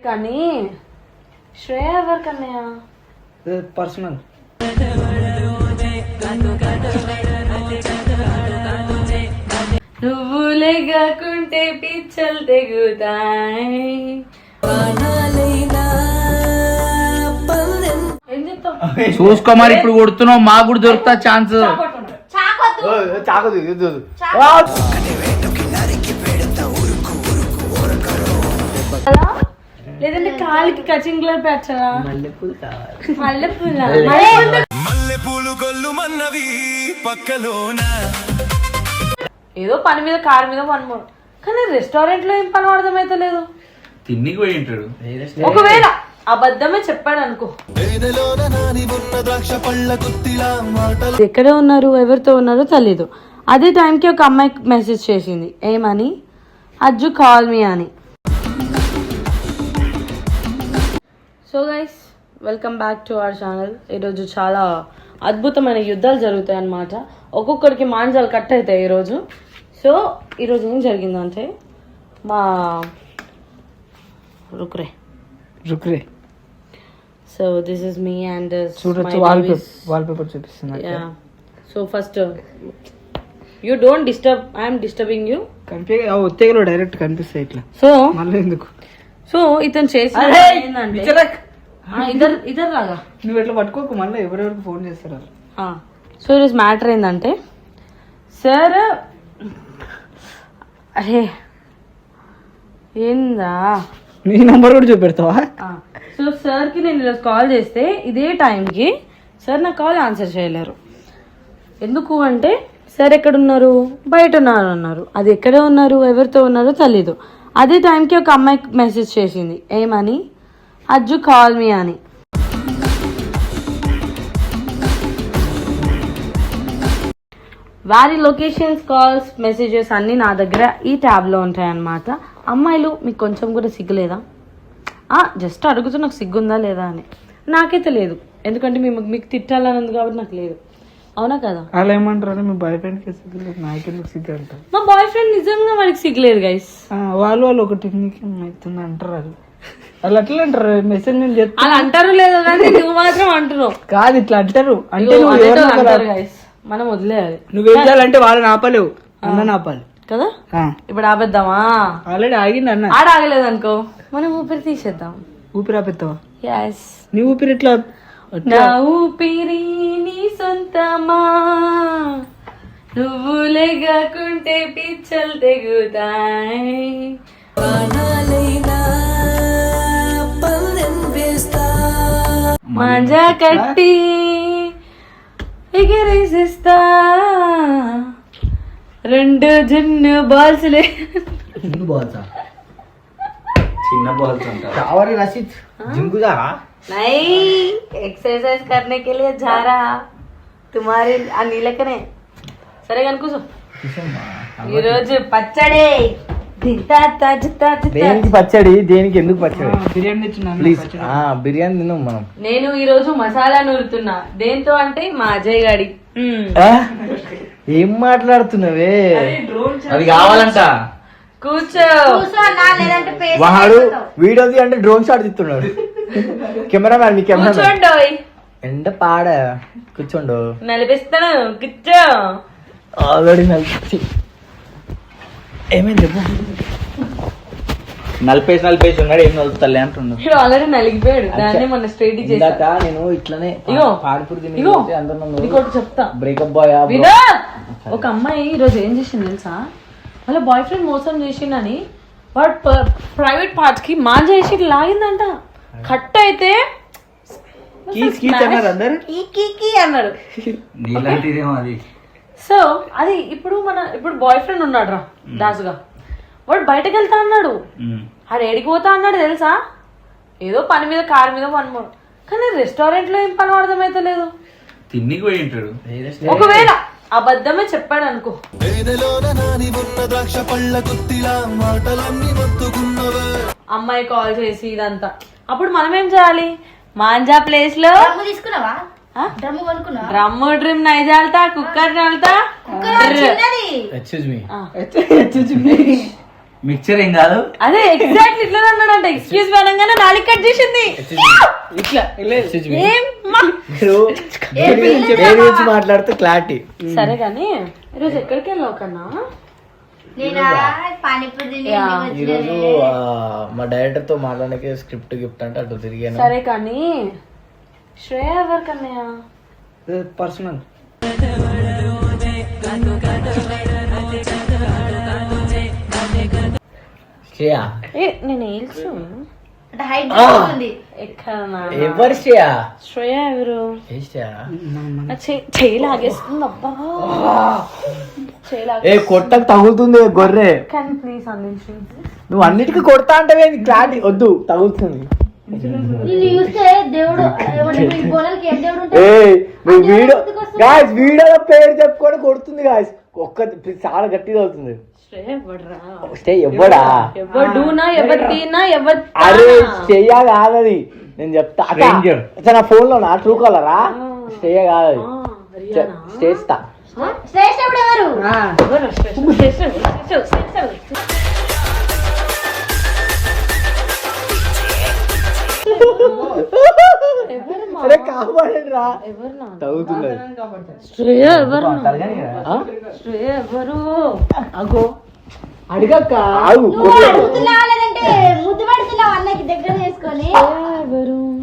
కానీ శ్రేయ ఎవరు కన్నయ్య? పర్సనల్. నువ్వు లేకుంటే పిచ్చలు తెగుతాయి. ఏం చెప్తావు? చూసుకో మరి, ఇప్పుడు కొడుతున్నావు, మాకు కూడా దొరుకుతా ఛాన్స్. లేదంటే కాలికి కచింగ్ గ్లర్ పెట్టాలా? మల్లెపూలు కావాలి. మల్లెపూలు గొల్లు మన్నవి పక్కలోన. ఏదో పని మీద కారు మీద పని, కానీ రెస్టారెంట్ లో ఏం పని అర్థమైతే లేదు. తిన్నికి పోయి ఉంటాడు. ఒకవేళ అబద్ధమే చెప్పాడు అనుకో. ఎక్కడ ఉన్నారు, ఎవరితో ఉన్నారో తెలియదు. అదే టైంకి ఒక అమ్మాయి మెసేజ్ చేసింది, ఏమని, అజ్జు కాల్ మీ అని. So guys, welcome back to our channel. ఈరోజు చాలా అద్భుతమైన యుద్ధాలు జరుగుతాయి అన్నమాట. ఒక్కొక్కరికి మాంజాలు కట్ అవుతాయి ఈరోజు. సో ఈరోజు ఏం జరిగిందంటే, మా రుక్రే so this is me and wallpaper చూపిస్తున్నా. So first you don't disturb, I'm disturbing you. ఒత్తేగలో డైరెక్ట్ కనిపిస్తాయి ఇట్లా. సో మళ్ళీ ఎందుకు? సో ఇతను చేసిన ఏంటంటే, ఇద్దరు రాగా నువ్వు ఎట్లా పట్టుకోకు, మళ్ళీ ఎవరెవరికి ఫోన్ చేస్తారు. సో ఈరోజు మ్యాటర్ ఏంటంటే, సార్ అరే ఏందా నీ నంబర్ కూడా చూపెడతావా? సో సార్కి నేను ఈరోజు కాల్ చేస్తే ఇదే టైంకి సార్ నా కాల్ ఆన్సర్ చేయలేరు. ఎందుకు అంటే, సార్ ఎక్కడున్నారు, బయట ఉన్నారు అన్నారు. అది ఎక్కడ ఉన్నారు, ఎవరితో ఉన్నారో తెలీదు. అదే టైంకి ఒక అమ్మాయి మెసేజ్ చేసింది, ఏమని, అజ్జు కాల్ మీ అని. వారి లొకేషన్స్, కాల్స్, మెసేజెస్ అన్నీ నా దగ్గర ఈ ట్యాబ్లో ఉంటాయి అన్నమాట. అమ్మాయిలు మీకు కొంచెం కూడా సిగ్గులేదా? జస్ట్ అడుగుతూ నాకు సిగ్గుందా లేదా అని. నాకైతే లేదు, ఎందుకంటే మీకు తిట్టాలని ఉంది కాబట్టి నాకు లేదు. అవునా కదా? అలా ఏమంటారు, మీ బాయ్ ఫ్రెండ్ కి సిగ్గులేదు, నాకెందుకు సిగ్గు అంటారు. మా బాయ్ ఫ్రెండ్ నిజంగా వాడికి సిగ్గులేదు గైస్. వాళ్ళు ఒక టెక్నిక్ అవుతుంది అంటారు. అది వాళ్ళు అట్లా అంటారు. మెసేజ్ నేను చెప్తా అలా అంటారు లేదు కానీ నువ్వు మాత్రం అంటున్నావు. కాదు, ఇట్లా అంటారు. అంటే మనం వదిలేయాలి. నువ్వేం చేయాలంటే వాళ్ళని ఆపలేవు, అన్న ఆపాలి కదా. ఇప్పుడు ఆపేద్దామా? ఆల్రెడీ ఆగింది అన్న. ఆడ ఆగలేదు అనుకో, మనం ఊపిరి తీసేద్దాం. ఊపిరి ఆపేస్తావా? yes. నీ ఊపిరి ఎట్లా? నా ఊపిరి నీ సొంతమా, నువ్వు లేకుంటే పిచ్చలు తెగుతాయి. మజా కట్టి ఎగిరేసిస్తా, రెండు జున్ను బాల్స్ చిన్న బాల్స్ అంటారు. కావాలి రషీద్ జింకుదారా? नहीं, एक्सरसाइज करने के लिए जा रहा तुम्हारे నీలకనే. సరే కానీ కూర్చో. ఈరోజు పచ్చడి దేనికి పచ్చడి, దేనికి ఎందుకు పచ్చడి? బిర్యానీ తెచ్చున్నాను. ప్లీజ్ బిర్యానీ తిన్నాం మనం. నేను ఈ రోజు మసాలా నూరుతున్నా. దేంతో అంటే మా అజయ్ గాడి. ఏం మాట్లాడుతున్నావే? అది కావాలంట. కూర్చో. వాడు వీడియో అంటే డ్రోన్ షాట్ తీస్తున్నాడు. కెమెరామ్యాన్, మీ కెమెరా కూర్చోండి. ఎండ పాడ కూర్చోండు. నలిపిస్తాను, కూర్చో. ఆల్రెడీ నలిపి ఏమైంది చెప్పు. నలిపేసి ఉన్నాడు, ఏం నలుపుతలే అంటున్నాడు. ఇప్పుడు ఆల్రెడీ నలిగిపోయాడు. దాన్ని మొన్న స్ట్రైట్ చేశాక నేను ఇట్లానే పాడిపూరి ఇంకోటి చెప్తా. బ్రేకప్ బాయ్ ఒక అమ్మాయి ఈరోజు ఏం చేసింది తెలుసా? వాళ్ళ బాయ్ ఫ్రెండ్ మోసం చేసిండని వాడు ప్రైవేట్ పార్ట్స్ కి మాంజా చేసి లాగిందంట. కట్ అయితే అన్నాడు. సో అది ఇప్పుడు బాయ్ ఫ్రెండ్ ఉన్నాడు రా దాసుగా, వాడు బయటకు వెళ్తా అన్నాడు. ఆడు ఏడికి పోతా అన్నాడు తెలుసా? ఏదో పని మీద కారు మీద పని, కానీ రెస్టారెంట్ లో ఏం పని అర్థమైతే లేదు. తిన్నికి పోయి ఉంటాడు. ఒకవేళ అబద్ధమే చెప్పాడు అనుకో. అమ్మాయి కాల్ చేసి ఇదంతా, అప్పుడు మనం ఏం చేయాలి? మాంజా ప్లేస్ లో తీసుకున్నావా? డ్రమ్ము డ్రిమ్ నైజాల్తా, కుక్కర్ నల్తా. మిక్చర్ ఏం కాదు. అదే ఎగ్జాక్ట్ ఇట్లా అన్నాడంట. ఎక్స్క్యూజ్ అనగానే నాలుగు కట్ చేసింది. ఇట్లా ఏం మా? దేని గురించి మాట్లాడుతూ క్లారిటీ. సరే కానీ ఈరోజు ఎక్కడికి వెళ్ళావు కన్నా? ఈరోజు మా డైరెక్టర్ తో మాట్లాడడానికి స్క్రిప్ట్ గిఫ్ట్ అంటే అటు తిరిగాను. సరే కానీ శ్రేయ ఎవరు కన్నయ్య? పర్సనల్. శ్రేయ నేను తెలుసు. ఎవరు శ్రేయ? శ్రేయ ఎవరు? చేయి లాగేస్తుంది. అబ్బా ఏ కొట్టకు తగులుతుంది గొర్రె. కానీ ప్లీజ్ అందించండి. నువ్వు అన్నిటికీ కొడతా అంటే క్లారిటీ వద్దు, తగులుతుంది. వీడియో పేరు చెప్పుకొని కొడుతుంది గాయస్. ఒక్క చాలా గట్టిగా అవుతుంది. ఎవడా అరే శ్రేయ కాదది, నేను చెప్తా. నా ఫోన్ లో నా ట్రూ కాలరా శ్రేయ కాదది. చేస్తా. అరే కాపాడండి రా, తగ్గుతుంది. శ్రేయ ఎవరు? శ్రేయ ఎవరు? అగో అడిగక్క.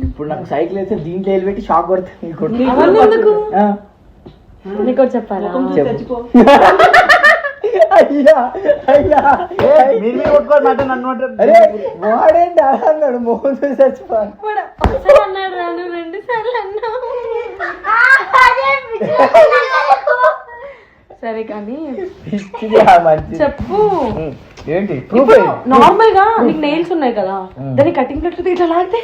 ఇప్పుడు నాకు సైకిల్ వేస్తే దీంట్లో వెళ్ళిపెట్టి షాక్ కొడుతుంది. నీకు చెప్పాలా? అయ్యా అయ్యా మీరు కొట్టుకోమాట నన్ను. అరే వాడేంటి అన్నాడు మోహన్ చచ్చిపోయి అన్నాడు. 2 సార్లు అన్నా. సరే కానీ చెప్పు ఏంటి? నార్మల్ గా నీకు నెయిల్స్ ఉన్నాయి కదా, దాన్ని కటింగ్ ప్లేట్ ఇట్లా లాగితే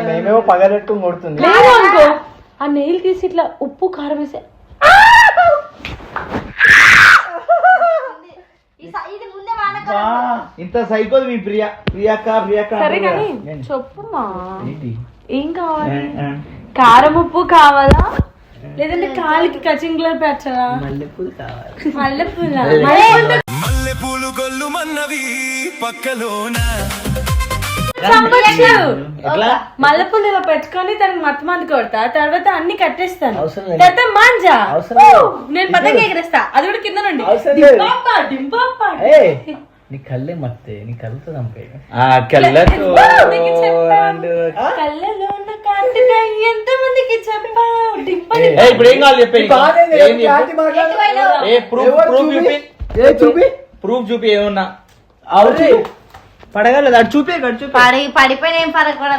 మేమేమో పగలెట్టు కొడుతుంది. లేదు అనుకో, ఆ నెయిల్ తీసి ఇట్లా ఉప్పు కారం వేసే ఇంత సైకోదు మీ ప్రియాక. సరే కానీ చెప్పుమా ఏం కావాలి? కారం ఉప్పు కావాలా లేదంటే కాలికి కచింగ్ గ్లర్ పెట్టరా? మల్లెపూలు కావాలి. మల్లెపూలు గొల్లు మన్నవి పక్కలోన. మల్లెపూలు ఇలా పెట్టుకొని తనకి మత్తమంది కొడతా, తర్వాత అన్ని కట్టేస్తాను. అవసరం లేదు. తర్వాత మాంజా అవసరం లేదు. నేను పతంగి ఎగరేస్తా, అది కూడా కింద నుండి. అవసరం లేదు. డింపాపా. నీ కళ్ళే మత్తే, నీ కళ్ళతో చంపే. కళ్ళలో ఉన్న కాటుకాయ ఎంత మందికి చెప్పావు? ఇప్పుడు ఏం కావాలి చెప్పే. ప్రూఫ్ చూపి ఏమన్నా పడగలదు. అటు చూపే పడిపోయిన ఏం పడక కూడా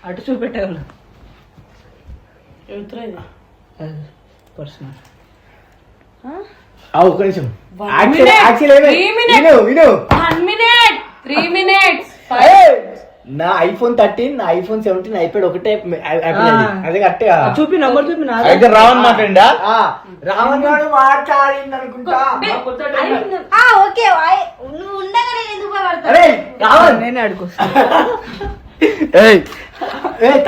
అటు చూపెట్టగలరు. పర్సనల్. ఒక్క నిమిషం. 1 minute. నా ఐఫోన్ 13, నా ఐఫోన్ 17, ఐప్యాడ్ ఒకటే. అదే కట్టే చూపి నంబర్ చూపి. అయితే రావణ్ మాట్లాడిందా? రావణ్ గారు మాట్లాడింది అనుకుంటా. ఓకే నువ్వు ఉండగా నేను ఎందుకు పడతా? రావణ్ నేనే అడుగుస్తా.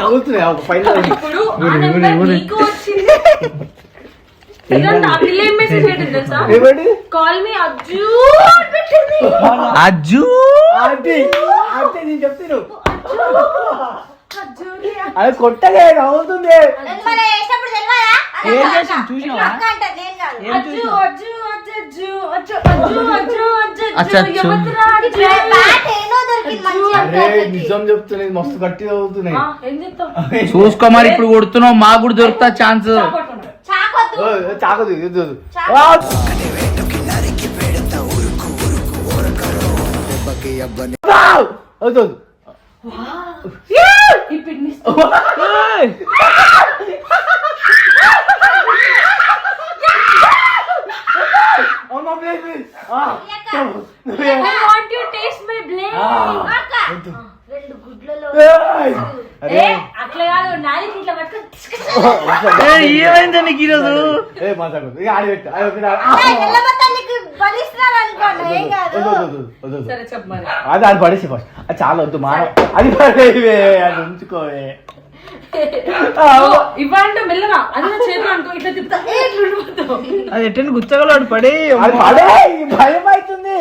తగులుతున్నాయి ఒక ఫైనల్. ఇప్పుడు ఆ నెంబర్ నీకు వచ్చింది. కాల్ మీ అజ్జు పెట్టింది. అజ్జు అంటే నేను చెప్తాను. అది కొట్టగా నవ్వుతుంది. నిజం చెప్తున్నాయి, మస్తు గట్టి అవుతున్నాయి. చూసుకో మరి, ఇప్పుడు కొడుతున్నావు, మాకు కూడా దొరుకుతా ఛాన్స్. చాకదు అట్లా కాదు, నాలుగు ఇట్లా పట్టుకొని ఏమైందా నీకు ఈరోజు? అది పడేసి ఫస్ట్. అది చాలా వద్దు, మా అది పడేవే, అది ఉంచుకోవే. ఇవ్వంటే మెల్లగా అది నా చేతులు అనుకో ఇట్లా తిప్పుతా ఇట్లా ఉండిపోతావు. అది ఎట్టని గుచ్చగలవాడు పడి అది పడే భయం అవుతుంది.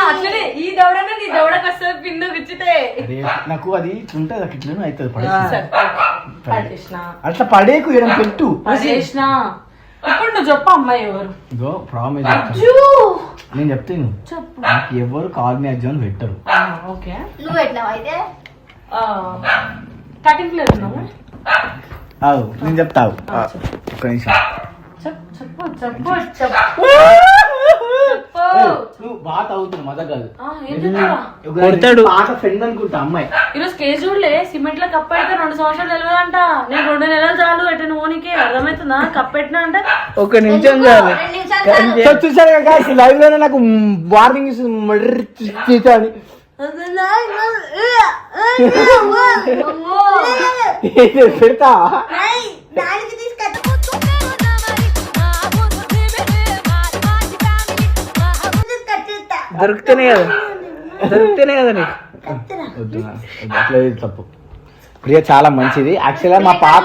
అట్లనే ఈ దవడనే నీ దవడకు వస్తుంది పిన్ను గుచ్చితే అరే నాకు అది ఉంటుంది నాకు ఇట్లా అవుతుంది పడేసిన అట్లా పడేకు ఇడం పెట్టు. పడేసిన ఇప్పుడు నువ్వు చెప్పు అమ్మాయి ఎవరు? ఇగో ప్రామిస్ నేను చెప్తాను. చెప్పు. నాకు ఎవరు కాగ్నిజ్ అని పెట్టరు. ఓకే నువ్వు పెట్టినావు అయితే కటింగ్ ప్లేట్ ఉన్నాము. అవు నేను చెప్తావు ఒక్క నిమిషం. చెప్పు చెప్పు చెప్పు నువ్వు బాగా తాగుతున్నావు మజా కాదు. కొడతాడు. బాగా ఫ్రెండ్ అనుకుంటా అమ్మాయి. ఈరోజు కేసు చూడలే సిమెంట్ లో కప్పెడితే 2 సంవత్సరాలు తెలియదంట. నేను 2 నెలలు చాలు ఎటు ఓనికి అర్థమవుతుందా? కప్పెట్టినా అంటే ఒక నిమిషం చాలు. 2 నిమిషాలు చాలు. చూసారు కదా లైవ్ లోనే నాకు వార్నింగ్ ఇస్తుంది. పెడతా దానికి తీసుకొచ్చి దొరికితేనే కదా నీకు. వద్దు అట్లా తప్పు. ప్రియ చాలా మంచిది. యాక్చువల్గా మా పాప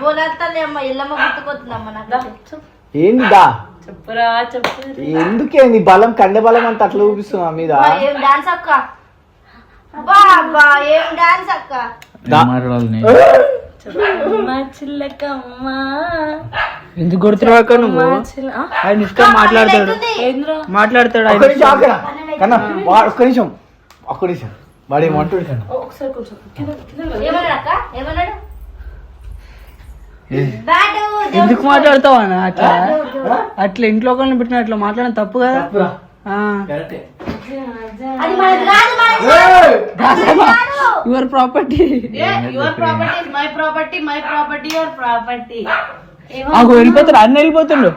బోలాడతానేమ్మ ఇల్లమ్మ గుర్తుకొస్తుందమ్మ నాకు. ఏంది దా చెప్పురా చెప్పు. ఎందుకేంది బలం కండే బలం అంత అట్లా చూపిస్తున్నా మీద. ఏం డాన్స్ అక్క బాబా ఏం డాన్స్ అక్క. ఎందుకు కొడుతున్నావు అక్క నువ్వు? ఆయన ఇష్టం మాట్లాడతాడు కన్నా ఒక్క నిమిషం వాడు ఏమంటాడు కన్నా. ఒకసారి కొంచెం ఏమన్నాడు అక్క ఏమన్నాడు? బ్యాడు ఎందుకు మాట్లాడతావు అన్న అట్లా? అట్లా ఇంట్లో ఒకరిని పెట్టిన అట్లా మాట్లాడడం తప్పు కదా. అది మనది కాదు, మనది కాదు. Your property. Your property my property my property your property. వెళ్ళిపోతాడు అన్న వెళ్ళిపోతుండు.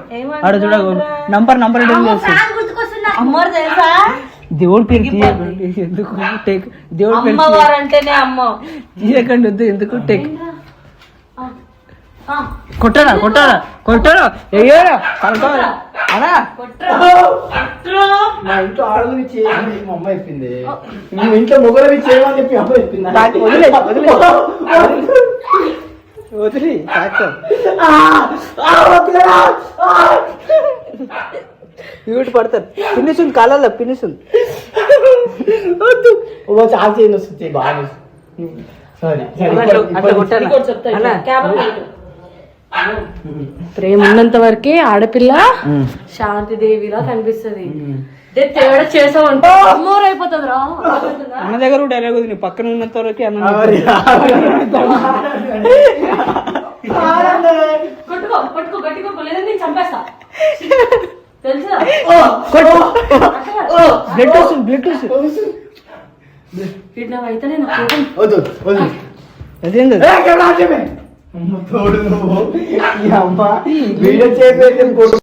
ఆడ చూడ నంబర్ ఫ్యాన్ గుర్తుకొస్తుందా? అమ్మవారు తెలుసా? దేవుడి పేరు ఎందుకు టేక్? దేవుడి పేరు అమ్మవారు అంటేనే అమ్మ. తీయకండి వద్దు. ఎందుకు టేక్? కొట్టాడా అయ్యారా అనా? మా ఇంట్లో ఆడలు చేయమని మా అమ్మ చెప్పింది. మీ ఇంట్లో మొగలు చేయమని చెప్పి అమ్మ చెప్పింది. వదిలి ఇవిటి పడతారు. పిన్నిసుంది కాలాల పిన్నిసుంది. చాలా చేయండి వస్తుంది బాగా. సారీ ప్రేమ ఉన్నంత వరకే ఆడపిల్ల శాంతిదేవిలా కనిపిస్తుంది. తేడా చేసావంటే అమ్మోరు అయిపోతుంది రా. అన్న దగ్గర డైలాగ్ ఉంది, పక్కన ఉన్నంత వరకే అన్న. కొట్టుకో కొట్టుకో గట్టిగా లేదంటే నేను చంపేస్తా తెలుసా? బ్లడ్ అయితే నేను అదేంది అమ్మ తోడు నువ్వు ఈ అమ్మ వీడియో చేసి